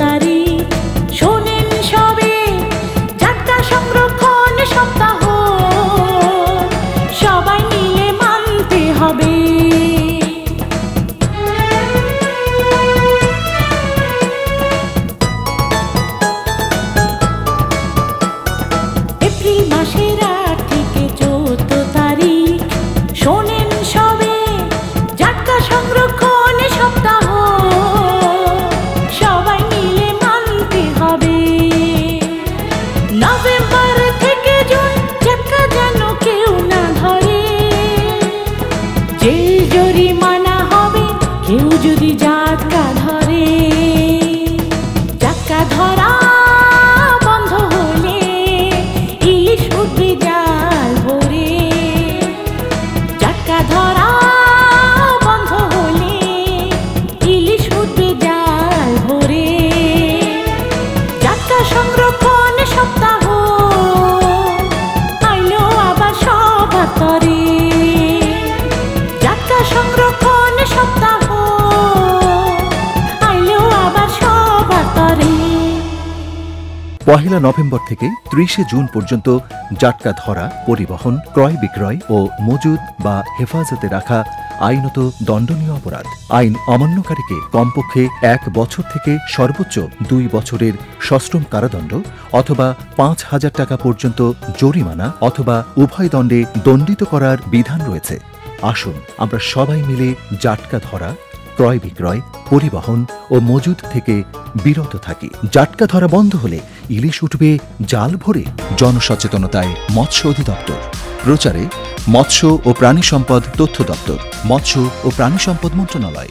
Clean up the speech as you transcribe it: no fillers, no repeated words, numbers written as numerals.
তারিখ শোনেন সবে জাটকা সংরক্ষণ সপ্তাহ সবাই মিলে মানতে হবে। এপ্রিল মাসের 8 থেকে 14 তারিখ শোনেন সবে জাটকা সংরক্ষণ সপ্তাহ সবাই মিলে মানতে হবে। নভেম্বর থেকে জুন জাটকা যেন কেউ না ধরে, জেল জরিমানা হবে কেউ যদি জাটকা ধরে। জাটকা ধরা বন্ধ হলে ইলিশ উঠবে জাল ভরে। জাটকা ধরা বন্ধ হলে ইলিশ উঠবে জাল ভরে। জাটকা সংরক্ষণ সপ্তাহ আইলো আবার সবার তরে। জাটকা সংরক্ষণ সপ্তাহ আইলো আবার সবার তরে। 1 নভেম্বর থেকে 30 জুন পর্যন্ত জাটকা ধরা, পরিবহন, ক্রয় বিক্রয় ও মজুদ বা হেফাজতে রাখা আইনত দণ্ডনীয় অপরাধ। আইন অমান্যকারীকে কমপক্ষে 1 বছর থেকে সর্বোচ্চ 2 বছরের সশ্রম কারাদণ্ড অথবা 5,000 টাকা পর্যন্ত জরিমানা অথবা উভয় দণ্ডে দণ্ডিত করার বিধান রয়েছে। আসুন আমরা সবাই মিলে জাটকা ধরা, ক্রয় বিক্রয়, পরিবহন ও মজুদ থেকে বিরত থাকি। জাটকা ধরা বন্ধ হলে ইলিশ উঠবে জাল ভরে। জনসচেতনতায় মৎস্য অধিদপ্তর। প্রচারে মৎস্য ও প্রাণী সম্পদ তথ্য দপ্তর, মৎস্য ও প্রাণী সম্পদ মন্ত্রণালয়।